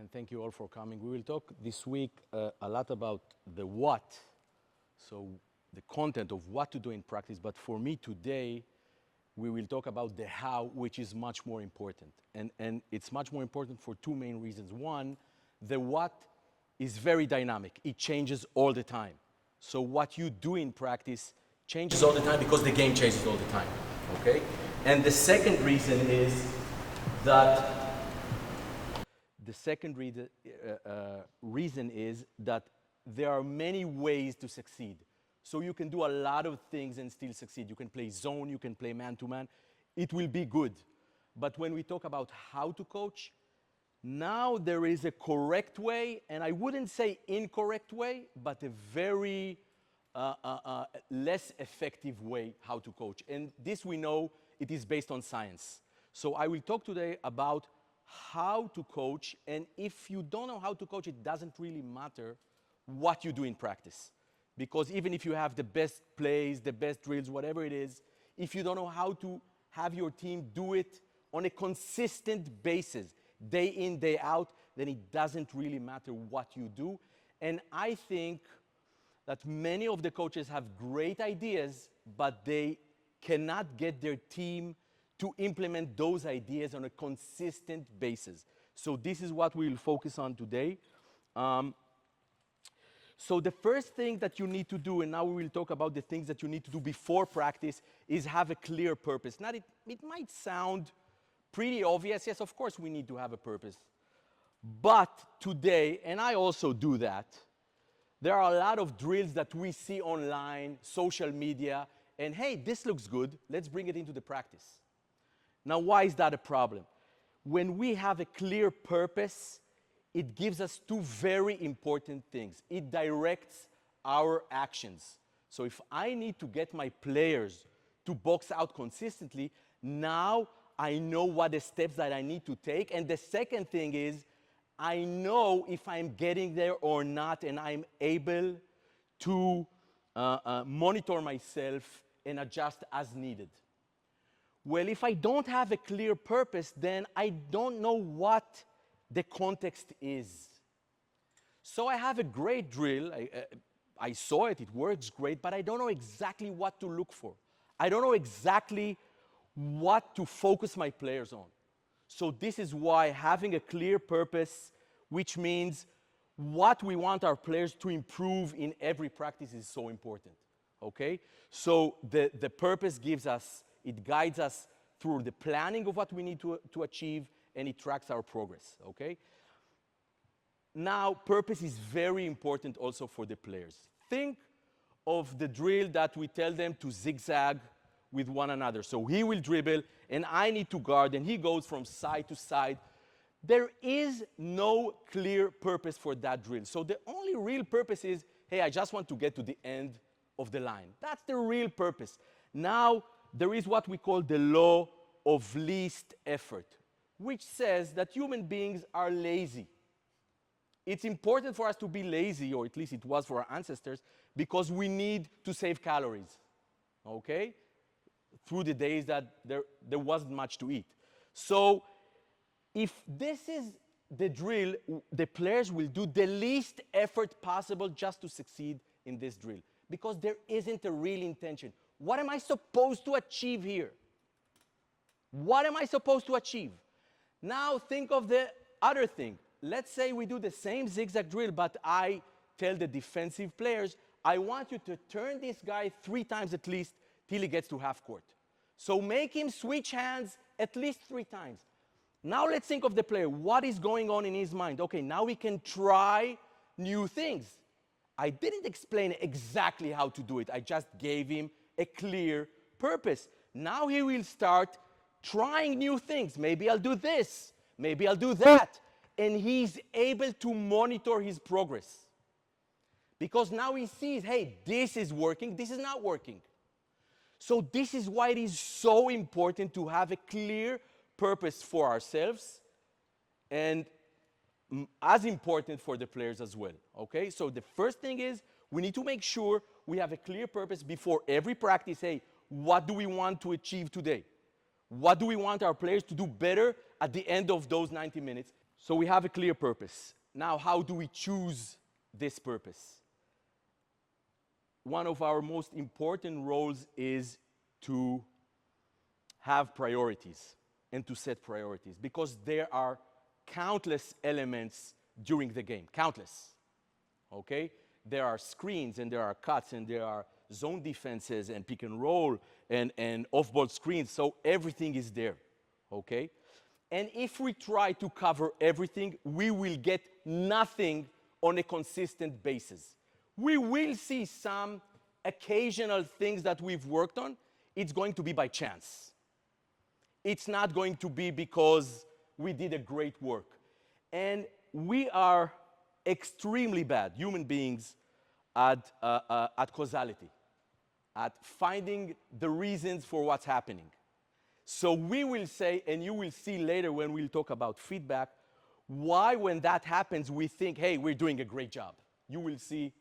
and thank you all for coming. We will talk this week a lot about the what, so the content of what to do in practice, but for me today, we will talk about the how, which is much more important. And it's much more important for two main reasons. One, the what is very dynamic. It changes all the time. So what you do in practice changes all the time because the game changes all the time, okay? And the second reason is that reason is that there are many ways to succeed. So you can do a lot of things and still succeed. You can play zone, you can play man-to-man. It will be good. But when we talk about how to coach, now there is a correct way, and I wouldn't say incorrect way, but a very less effective way how to coach. And this we know it is based on science. So I will talk today about how to coach, and if you don't know how to coach, it doesn't really matter what you do in practice. Because even if you have the best plays, the best drills, whatever it is, if you don't know how to have your team do it on a consistent basis, day in, day out, then it doesn't really matter what you do. And I think that many of the coaches have great ideas, but they cannot get their team to implement those ideas on a consistent basis. So this is what we'll focus on today. So the first thing that you need to do, and now we will talk about the things that you need to do before practice, is have a clear purpose. Now, it might sound pretty obvious. Yes, of course we need to have a purpose. But today, and I also do that, there are a lot of drills that we see online, social media, and hey, this looks good. Let's bring it into the practice. Now, why is that a problem? When we have a clear purpose, it gives us two very important things. It directs our actions. So if I need to get my players to box out consistently, now I know what the steps that I need to take. And the second thing is, I know if I'm getting there or not, and I'm able to monitor myself and adjust as needed. Well, if I don't have a clear purpose, then I don't know what the context is. So I have a great drill. I saw it, it works great, but I don't know exactly what to look for. I don't know exactly what to focus my players on. So this is why having a clear purpose, which means what we want our players to improve in every practice, is so important, okay? So the purpose gives us, it guides us through the planning of what we need to achieve, and it tracks our progress, okay? Now, purpose is very important also for the players. Think of the drill that we tell them to zigzag with one another. So he will dribble, and I need to guard, and he goes from side to side. There is no clear purpose for that drill. So the only real purpose is, hey, I just want to get to the end of the line. That's the real purpose. Now, there is what we call the law of least effort, which says that human beings are lazy. It's important for us to be lazy, or at least it was for our ancestors, because we need to save calories, okay? Through the days that there wasn't much to eat. So if this is the drill, the players will do the least effort possible just to succeed in this drill, because there isn't a real intention. What am I supposed to achieve here? What am I supposed to achieve? Now think of the other thing. Let's say we do the same zigzag drill, but I tell the defensive players, I want you to turn this guy 3 times at least till he gets to half court. So make him switch hands at least 3 times. Now let's think of the player. What is going on in his mind? Okay, now we can try new things. I didn't explain exactly how to do it. I just gave him a clear purpose. Now he will start trying new things. Maybe I'll do this. Maybe I'll do that. And he's able to monitor his progress. Because now he sees, hey, this is working, this is not working. So this is why it is so important to have a clear purpose for ourselves, and as important for the players as well, okay? So the first thing is we need to make sure we have a clear purpose before every practice. Hey, what do we want to achieve today? What do we want our players to do better at the end of those 90 minutes? So we have a clear purpose. Now, how do we choose this purpose? One of our most important roles is to have priorities and to set priorities, because there are countless elements during the game, countless, okay? There are screens and there are cuts and there are zone defenses and pick and roll and off-ball screens, so everything is there, okay? And if we try to cover everything, we will get nothing on a consistent basis. We will see some occasional things that we've worked on. It's going to be by chance. It's not going to be because we did a great work. And we are extremely bad, human beings, at causality, at finding the reasons for what's happening. So we will say, and you will see later when we'll talk about feedback, why when that happens we think, hey, we're doing a great job. You will see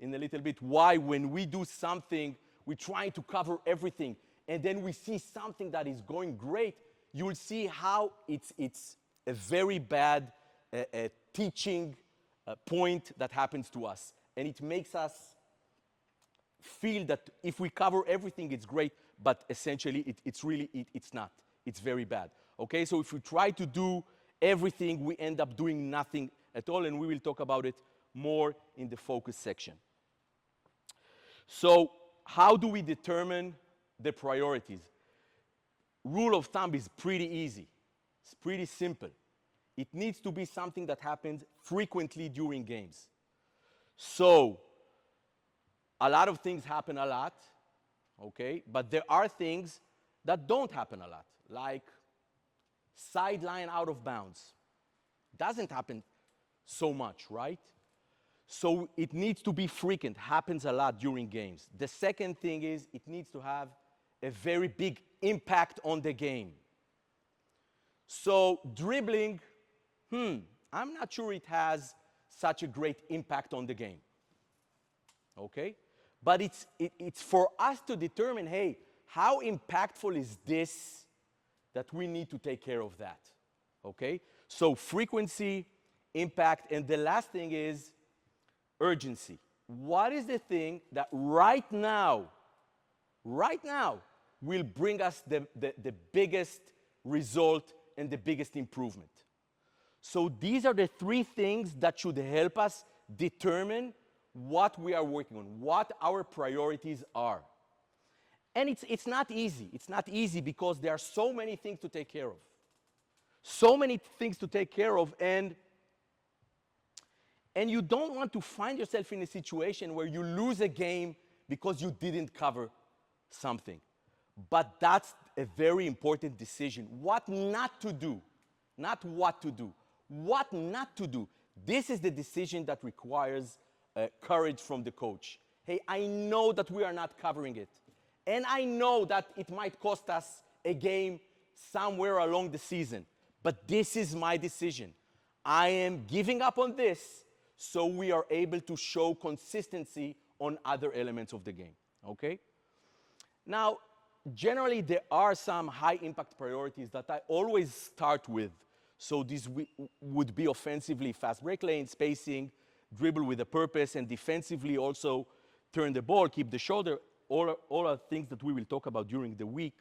in a little bit why when we do something, we're trying to cover everything, and then we see something that is going great, you will see how it's a very bad teaching point that happens to us. And it makes us feel that if we cover everything, it's great, but essentially it's not. It's very bad. Okay, so if we try to do everything, we end up doing nothing at all, and we will talk about it more in the focus section. So how do we determine the priorities? Rule of thumb is pretty easy. It's pretty simple. It needs to be something that happens frequently during games. So a lot of things happen a lot, okay? But there are things that don't happen a lot, like sideline out of bounds. Doesn't happen so much, right? So it needs to be frequent, happens a lot during games. The second thing is it needs to have a very big impact on the game. So dribbling, I'm not sure it has such a great impact on the game, okay? But it's for us to determine, hey, how impactful is this that we need to take care of that, okay? So frequency, impact, and the last thing is urgency. What is the thing that right now, will bring us the biggest result and the biggest improvement? So these are the three things that should help us determine what we are working on, what our priorities are. And it's not easy. It's not easy because there are so many things to take care of. So many things to take care of, and you don't want to find yourself in a situation where you lose a game because you didn't cover something. But that's a very important decision. What not to do, not what to do. What not to do. This is the decision that requires courage from the coach. Hey, I know that we are not covering it. And I know that it might cost us a game somewhere along the season. But this is my decision. I am giving up on this so we are able to show consistency on other elements of the game. Okay? Now, generally, there are some high-impact priorities that I always start with. So these would be offensively fast break lane, spacing, dribble with a purpose, and defensively also turn the ball, keep the shoulder, all are things that we will talk about during the week.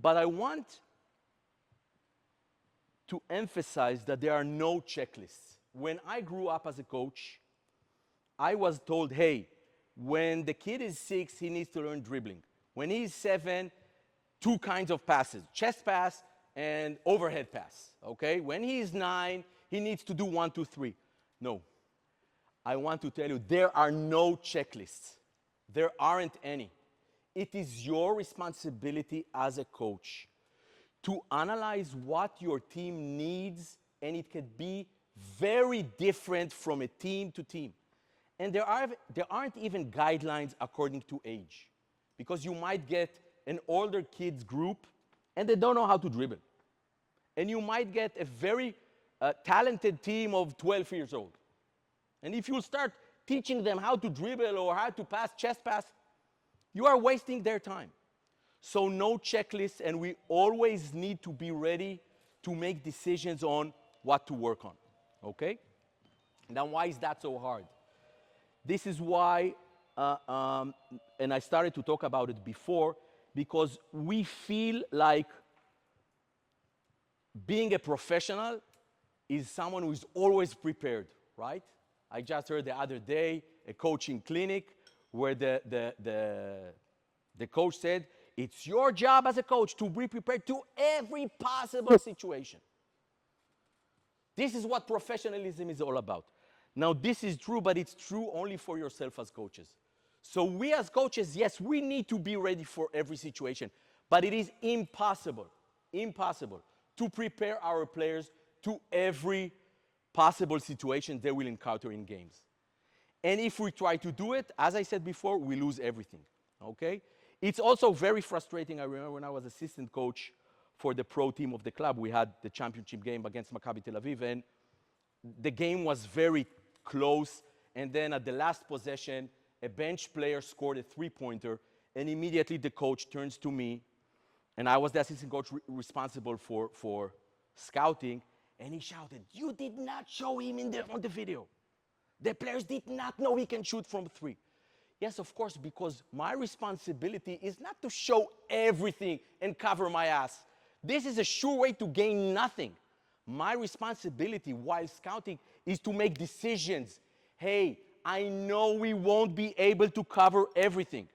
But I want to emphasize that there are no checklists. When I grew up as a coach, I was told, hey, when the kid is 6, he needs to learn dribbling. When he's 7, 2 kinds of passes, chest pass and overhead pass, okay? When he's 9, he needs to do 1, 2, 3. No. I want to tell you, there are no checklists. There aren't any. It is your responsibility as a coach to analyze what your team needs, and it can be very different from a team to team. And there aren't even guidelines according to age, because you might get an older kids group and they don't know how to dribble. And you might get a very talented team of 12 years old. And if you start teaching them how to dribble or how to pass, chest pass, you are wasting their time. So no checklist, and we always need to be ready to make decisions on what to work on, okay? Now, why is that so hard? This is why, and I started to talk about it before, because we feel like being a professional is someone who is always prepared, right? I just heard the other day a coaching clinic where the coach said, it's your job as a coach to be prepared to every possible situation. This is what professionalism is all about. Now, this is true, but it's true only for yourself as coaches. So we as coaches, yes, we need to be ready for every situation, but it is impossible to prepare our players to every possible situation they will encounter in games. And if we try to do it, as I said before, we lose everything, okay? It's also very frustrating. I remember when I was assistant coach for the pro team of the club, we had the championship game against Maccabi Tel Aviv, and the game was very close, and then at the last possession, a bench player scored a three-pointer, and immediately the coach turns to me, and I was the assistant coach responsible for scouting, and he shouted, "You did not show him on the video. The players did not know he can shoot from three." Yes, of course, because my responsibility is not to show everything and cover my ass. This is a sure way to gain nothing. My responsibility while scouting is to make decisions. Hey, I know we won't be able to cover everything,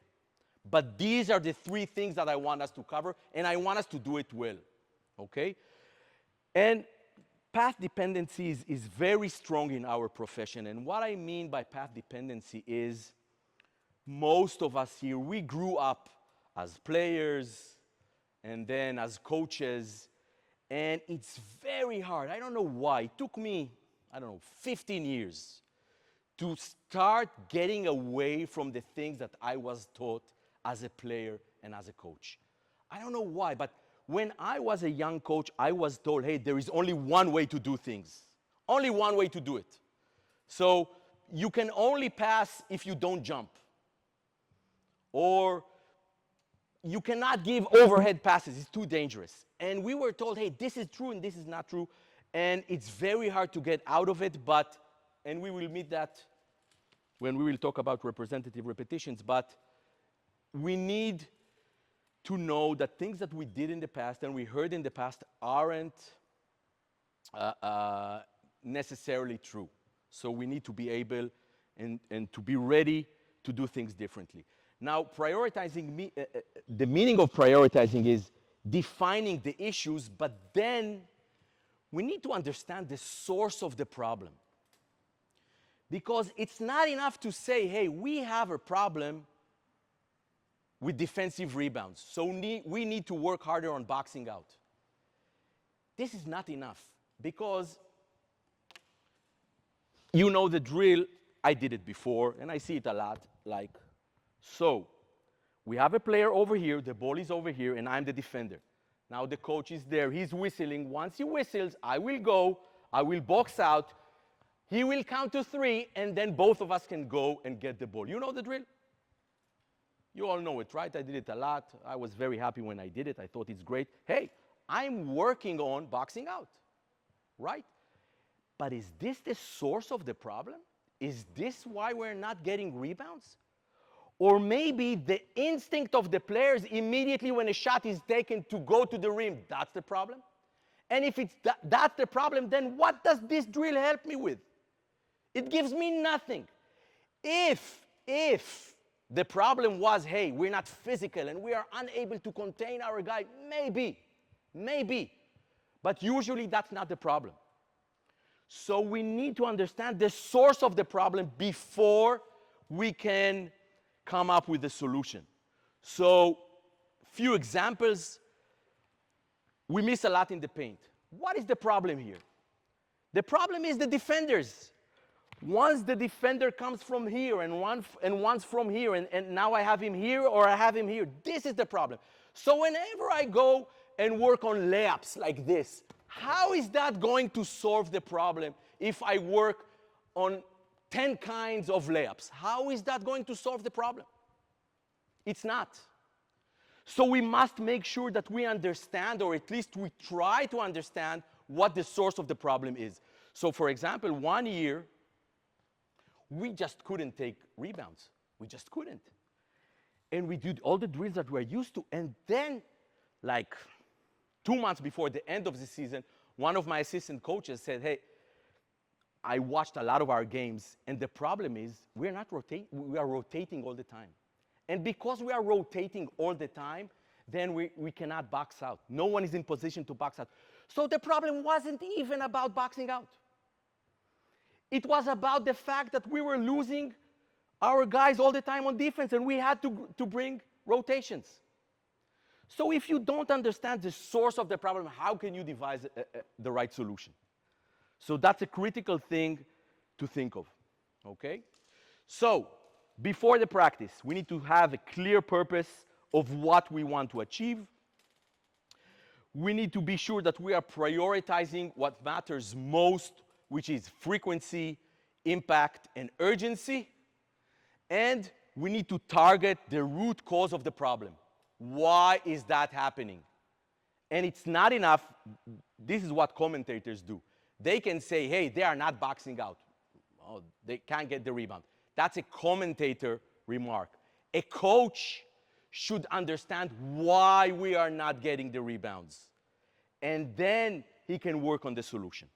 but these are the three things that I want us to cover, and I want us to do it well, okay? And path dependency is very strong in our profession, and what I mean by path dependency is most of us here, we grew up as players and then as coaches, and it's very hard. I don't know why. It took me, 15 years to start getting away from the things that I was taught as a player and as a coach. I don't know why, but when I was a young coach, I was told, hey, there is only one way to do things. Only one way to do it. So you can only pass if you don't jump. Or you cannot give overhead passes. It's too dangerous. And we were told, hey, this is true and this is not true. And it's very hard to get out of it, and we will meet that when we will talk about representative repetitions, but we need to know that things that we did in the past and we heard in the past aren't necessarily true. So we need to be able and to be ready to do things differently. Now, prioritizing, the meaning of prioritizing is defining the issues, but then we need to understand the source of the problem. Because it's not enough to say, hey, we have a problem with defensive rebounds, so we need to work harder on boxing out. This is not enough, because you know the drill. I did it before, and I see it a lot, like, so we have a player over here, the ball is over here, and I'm the defender. Now the coach is there, he's whistling. Once he whistles, I will go, I will box out, he will count to three, and then both of us can go and get the ball. You know the drill? You all know it, right? I did it a lot. I was very happy when I did it. I thought it's great. Hey, I'm working on boxing out, right? But is this the source of the problem? Is this why we're not getting rebounds? Or maybe the instinct of the players immediately when a shot is taken to go to the rim, that's the problem? And if it's that's the problem, then what does this drill help me with? It gives me nothing. If the problem was, hey, we're not physical and we are unable to contain our guy, maybe. But usually that's not the problem. So we need to understand the source of the problem before we can come up with a solution. So, few examples. We miss a lot in the paint. What is the problem here? The problem is the defenders. Once the defender comes from here and once from here, and now I have him here or I have him here, this is the problem. So whenever I go and work on layups like this, how is that going to solve the problem if I work on 10 kinds of layups? How is that going to solve the problem? It's not. So we must make sure that we understand, or at least we try to understand, what the source of the problem is. So for example, one year, we just couldn't take rebounds. We just couldn't. And we did all the drills that we're used to. And then, like 2 months before the end of the season, one of my assistant coaches said, hey, I watched a lot of our games, and the problem is we are rotating all the time. And because we are rotating all the time, then we cannot box out. No one is in position to box out. So the problem wasn't even about boxing out. It was about the fact that we were losing our guys all the time on defense, and we had to bring rotations. So if you don't understand the source of the problem, how can you devise the right solution? So that's a critical thing to think of, okay? So before the practice, we need to have a clear purpose of what we want to achieve. We need to be sure that we are prioritizing what matters most, which is frequency, impact, and urgency. And we need to target the root cause of the problem. Why is that happening? And it's not enough. This is what commentators do. They can say, hey, they are not boxing out. Oh, they can't get the rebound. That's a commentator remark. A coach should understand why we are not getting the rebounds. And then he can work on the solution.